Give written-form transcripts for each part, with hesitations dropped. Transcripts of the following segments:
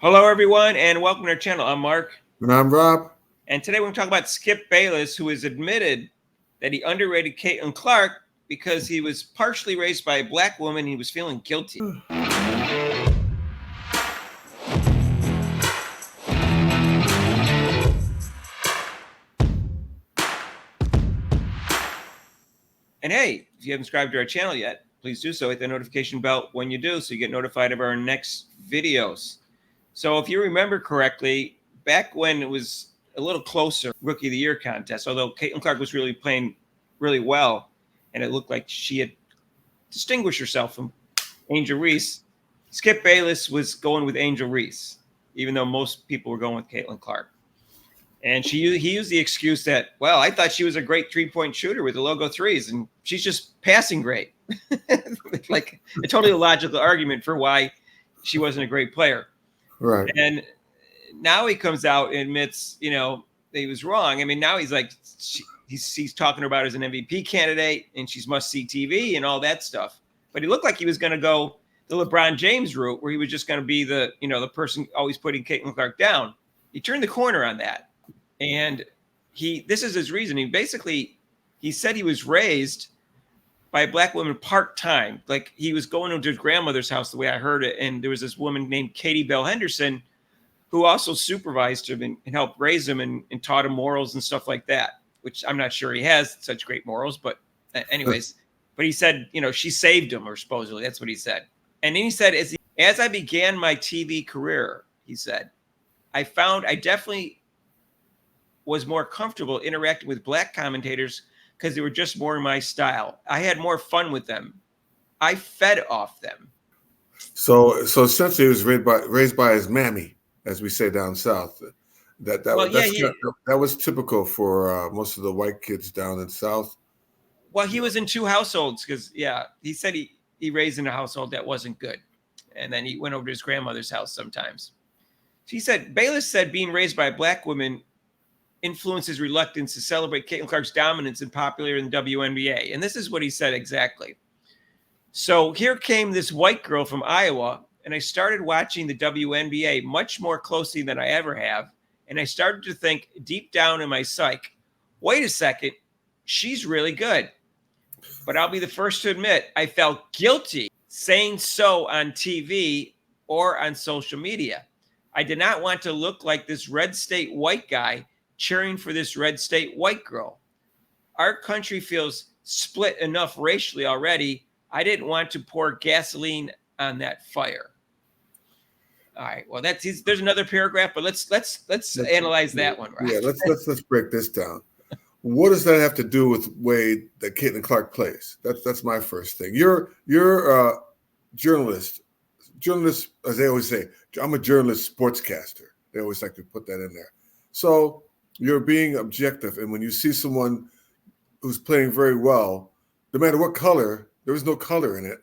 Hello, everyone, and welcome to our channel. I'm Mark, And I'm Rob. and today we're going to talk about Skip Bayless, who has admitted that he underrated Caitlin Clark because he was partially raised by a black woman and he was feeling guilty. And hey, if you haven't subscribed to our channel yet, please do so. Hit the notification bell when you do so you get notified of our next videos. So if you remember correctly, back when it was a little closer, Rookie of the Year contest, although Caitlin Clark was really playing really well, and it looked like she had distinguished herself from Angel Reese, Skip Bayless was going with Angel Reese, even though most people were going with Caitlin Clark. And he used the excuse that, well, I thought she was a great 3-point shooter with the logo threes, and she's just passing great. Like a totally illogical argument for why she wasn't a great player. Right. And now he comes out and admits, that he was wrong. I mean, now he's like, he's talking about her as an MVP candidate, and she's must-see TV and all that stuff. But he looked like he was going to go the LeBron James route, where he was just going to be the person always putting Caitlin Clark down. He turned the corner on that. And this is his reason. He said he was raised by a black woman part-time. Like he was going to his grandmother's house, the way I heard it. And there was this woman named Katie Bell Henderson who also supervised him and helped raise him and taught him morals and stuff like that, which I'm not sure he has such great morals. But anyways, but he said, she saved him, or supposedly that's what he said. And then he said, as I began my TV career, he said, I found I definitely was more comfortable interacting with black commentators because they were just more my style. I had more fun with them. I fed off them. So essentially, he was raised by his mammy, as we say down south. That was typical for most of the white kids down in South. Well, he was in two households because he said he raised in a household that wasn't good, and then he went over to his grandmother's house sometimes. He said Bayless said being raised by a black woman influenced his reluctance to celebrate Caitlin Clark's dominance and popularity in the WNBA. And this is what he said exactly. So here came this white girl from Iowa, and I started watching the WNBA much more closely than I ever have. And I started to think deep down in my psyche, wait a second, she's really good. But I'll be the first to admit I felt guilty saying so on TV or on social media. I did not want to look like this red state white guy cheering for this red state white girl. Our country feels split enough racially already. I didn't want to pour gasoline on that fire. All right. Well, there's another paragraph, but let's analyze that one, right? Yeah, let's break this down. What does that have to do with way that Caitlin Clark plays? That's my first thing. You're a journalist. Journalists, as they always say, I'm a journalist sportscaster. They always like to put that in there. So you're being objective, and when you see someone who's playing very well, no matter what color, there is no color in it.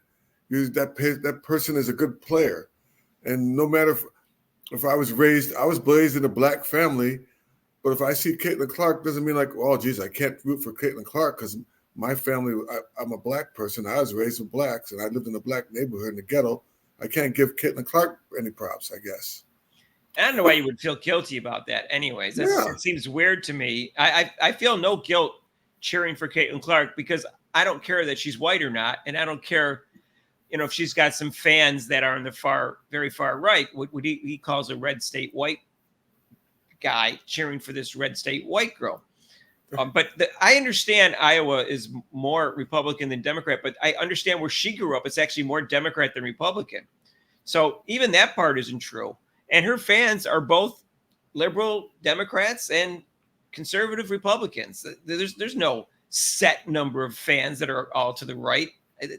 That person is a good player, and no matter if I was raised in a black family, but if I see Caitlin Clark, doesn't mean like, oh, geez, I can't root for Caitlin Clark because my family, I'm a black person. I was raised with blacks, and I lived in a black neighborhood in the ghetto. I can't give Caitlin Clark any props, I guess. I don't know why you would feel guilty about that. Anyways, it seems weird to me. I feel no guilt cheering for Caitlin Clark because I don't care that she's white or not, and I don't care, if she's got some fans that are on the very far right. What he calls a red state white guy cheering for this red state white girl. But I understand Iowa is more Republican than Democrat, but I understand where she grew up. It's actually more Democrat than Republican. So even that part isn't true. And her fans are both liberal Democrats and conservative Republicans. There's no set number of fans that are all to the right.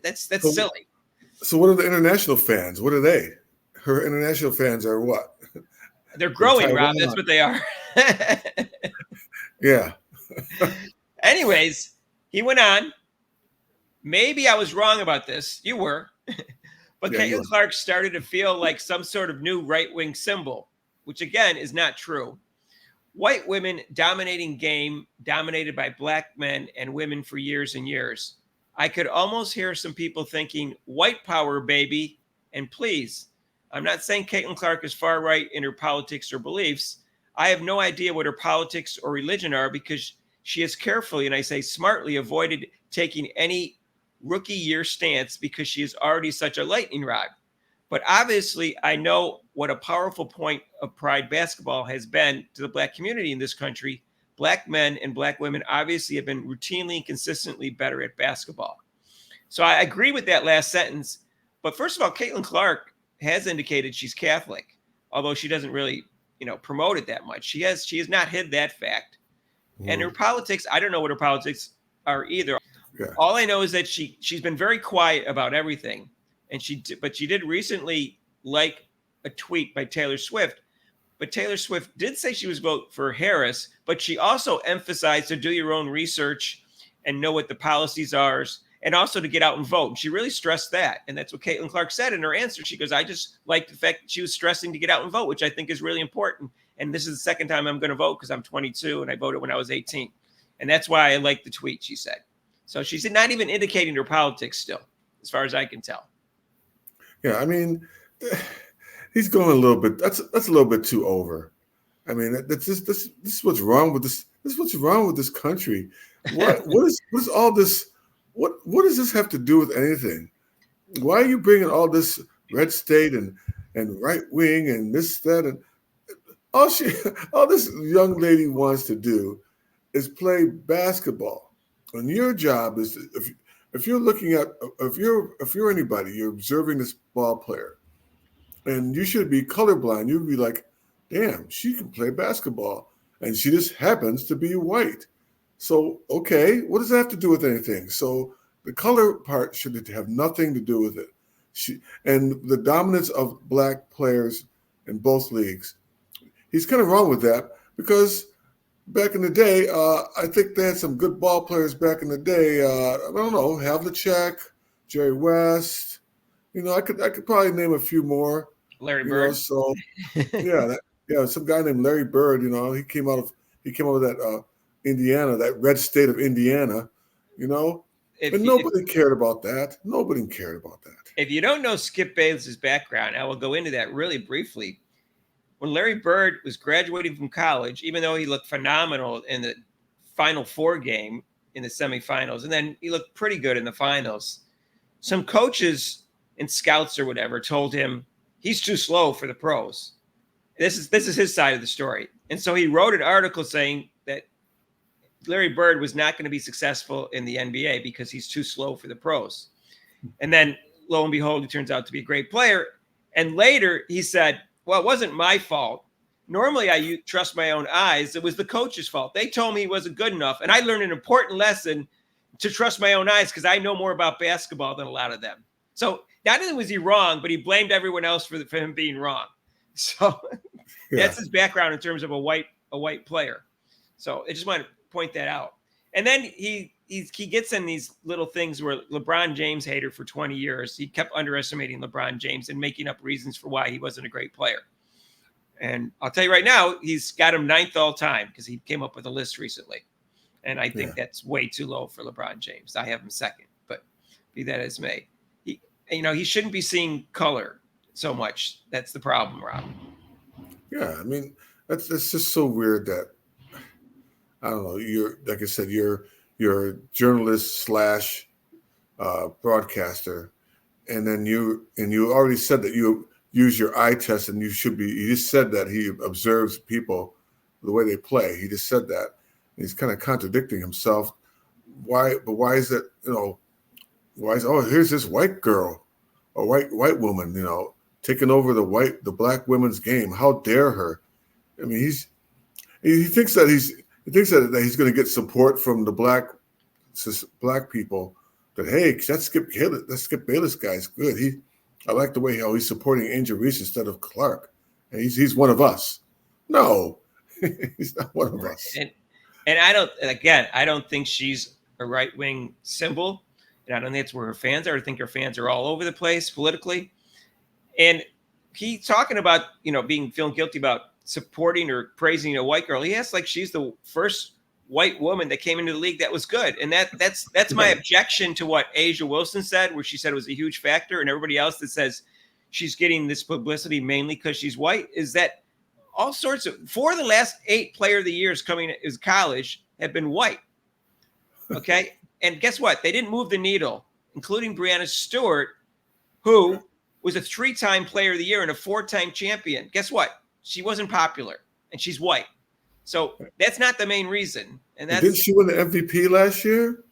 That's silly. So what are the international fans? What are they? Her international fans are what? They're growing, Rob. That's what they are. Yeah. Anyways, he went on. Maybe I was wrong about this. You were. But Caitlin Clark started to feel like some sort of new right-wing symbol, which, again, is not true. White women dominating game, dominated by black men and women for years and years. I could almost hear some people thinking, white power, baby, and please, I'm not saying Caitlin Clark is far right in her politics or beliefs. I have no idea what her politics or religion are because she has carefully, and I say smartly, avoided taking any rookie year stance because she is already such a lightning rod. But obviously, I know what a powerful point of pride basketball has been to the Black community in this country. Black men and Black women obviously have been routinely and consistently better at basketball. So I agree with that last sentence. But first of all, Caitlin Clark has indicated she's Catholic, although she doesn't really, promote it that much. She has not hid that fact. And her politics, I don't know what her politics are either. Yeah. All I know is that she's been very quiet about everything, and she did recently like a tweet by Taylor Swift. But Taylor Swift did say she was vote for Harris, but she also emphasized to do your own research and know what the policies are, and also to get out and vote. And she really stressed that, and that's what Caitlin Clark said in her answer. She goes, "I just like the fact that she was stressing to get out and vote, which I think is really important. And this is the second time I'm going to vote because I'm 22 and I voted when I was 18, and that's why I like the tweet." She said. So she's not even indicating her politics still, as far as I can tell. Yeah, I mean, he's going a little bit. That's a little bit too over. I mean, that's just this is what's wrong with this. This is what's wrong with this country. What is all this? What does this have to do with anything? Why are you bringing all this red state and right wing and this that and all this young lady wants to do is play basketball. And your job is if you're looking at if you're anybody, you're observing this ball player, and you should be colorblind. You'd be like, damn, she can play basketball, and she just happens to be white. So okay, what does that have to do with anything? So the color part should have nothing to do with it. And the dominance of Black players in both leagues. He's kind of wrong with that because back in the day, I think they had some good ball players back in the day. I don't know, Havlicek, Jerry West. I could probably name a few more. Larry Bird. Some guy named Larry Bird. He came out of that Indiana, that red state of Indiana. And nobody cared about that. Nobody cared about that. If you don't know Skip Bayless's background, I will go into that really briefly. When Larry Bird was graduating from college, even though he looked phenomenal in the Final Four game in the semifinals, and then he looked pretty good in the finals, some coaches and scouts or whatever told him he's too slow for the pros. This is his side of the story. And so he wrote an article saying that Larry Bird was not going to be successful in the NBA because he's too slow for the pros. And then lo and behold, he turns out to be a great player. And later he said, well, it wasn't my fault. Normally, I trust my own eyes. It was the coach's fault. They told me he wasn't good enough. And I learned an important lesson to trust my own eyes because I know more about basketball than a lot of them. So not only was he wrong, but he blamed everyone else for him being wrong. So that's his background in terms of a white player. So I just want to point that out. And then he gets in these little things where LeBron James hater for 20 years. He kept underestimating LeBron James and making up reasons for why he wasn't a great player. And I'll tell you right now, he's got him 9th all time because he came up with a list recently. And I think that's way too low for LeBron James. I have him 2nd, but be that as may. He shouldn't be seeing color so much. That's the problem, Rob. Yeah, I mean, that's just so weird that, I don't know, you're, like I said, you're a journalist / broadcaster, and then you already said that you use your eye test, and you just said that he observes people the way they play. He just said that. He's kind of contradicting himself. Why is it, here's this white girl or white woman, taking over the Black women's game. How dare her? I mean, he thinks that he's going to get support from the black people. That hey, that Skip Bayless guy's good. I like the way how he's supporting Angel Reese instead of Clark. And he's one of us. No, he's not one of us. And I don't think she's a right wing symbol, and I don't think that's where her fans are. I think her fans are all over the place politically. And he's talking about feeling guilty about supporting or praising a white girl. He acts like she's the first white woman that came into the league that was good. And that's my objection to what Asia Wilson said, where she said it was a huge factor, and everybody else that says she's getting this publicity mainly because she's white is that all sorts of 4 of the last 8 player of the years coming as college have been white. Okay. And guess what? They didn't move the needle, including Breanna Stewart, who was a 3-time player of the year and a 4-time champion. Guess what? She wasn't popular and she's white. So that's not the main reason. And that's didn't she win the MVP last year?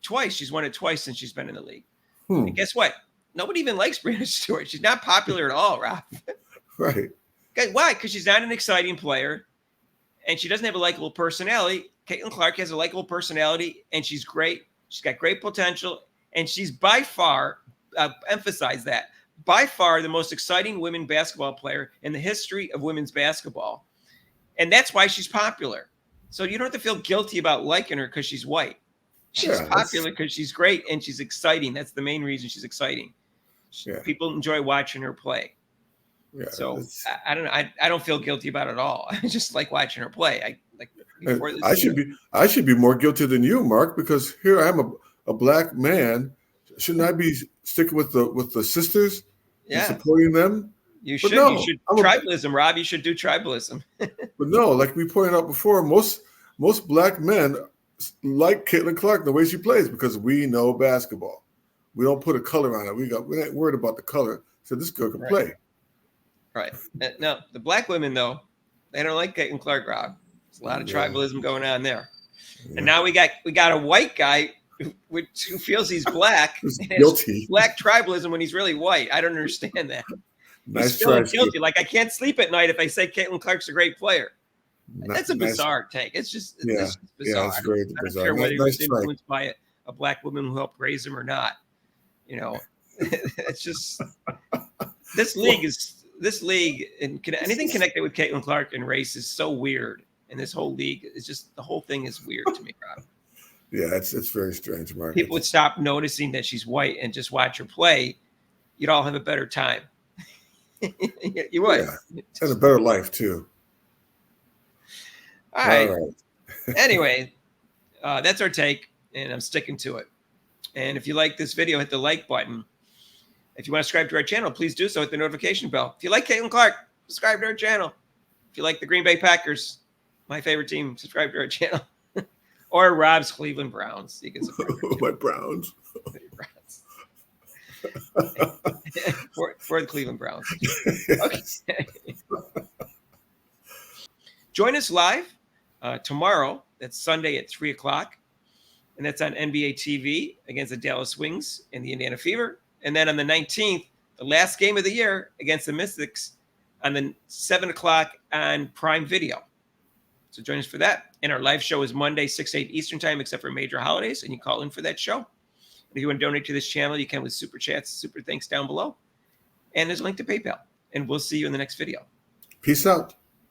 Twice. She's won it twice since she's been in the league. And guess what? Nobody even likes Breanna Stewart. She's not popular at all, Rob. Right. Why? Because she's not an exciting player and she doesn't have a likable personality. Caitlin Clark has a likable personality and she's great. She's got great potential. And she's by far, emphasize that, by far the most exciting women basketball player in the history of women's basketball. And that's why she's popular. So you don't have to feel guilty about liking her because she's white. She's popular because she's great and she's exciting. That's the main reason she's exciting. People enjoy watching her play. Yeah, so I don't know. I don't feel guilty about it at all. I just like watching her play. I should be more guilty than you, Mark, because here I am a black man. Shouldn't I be sticking with the sisters and supporting them? You should. No, you should tribalism, Rob. You should do tribalism. But no, like we pointed out before, most black men like Caitlin Clark the way she plays because we know basketball. We don't put a color on it. We ain't worried about the color. So this girl can play. Right. Now, the black women, though, they don't like Caitlin Clark, Rob. There's a lot of tribalism going on there. Yeah. And now we got a white guy who feels he's black. Guilty. Black tribalism when he's really white. I don't understand that. Nice try. Guilty. Like I can't sleep at night if I say Caitlin Clark's a great player. That's a bizarre take. It's just it's bizarre. Yeah, it's very bizarre. I don't care whether he was influenced by a black woman who helped raise him or not. You know, it's just this league and anything connected with Caitlin Clark and race is so weird. And this whole league is just the whole thing is weird to me, Rob. Yeah, it's very strange, Mark. People would stop noticing that she's white and just watch her play. You'd all have a better time. You would. Yeah. And a better life too. All right. Anyway, that's our take, and I'm sticking to it. And if you like this video, hit the like button. If you want to subscribe to our channel, please do so. Hit the notification bell. If you like Caitlin Clark, subscribe to our channel. If you like the Green Bay Packers, my favorite team, subscribe to our channel. Or Rob's Cleveland Browns. You can subscribe. My Browns. for the Cleveland Browns. Okay. Join us live tomorrow. That's Sunday at 3:00. And that's on NBA TV against the Dallas Wings and the Indiana Fever. And then on the 19th, the last game of the year against the Mystics on the 7:00 on Prime Video. So join us for that. And our live show is Monday, 6-8 Eastern time, except for major holidays. And you call in for that show. And if you want to donate to this channel, you can with super chats, super thanks down below. And there's a link to PayPal. And we'll see you in the next video. Peace out.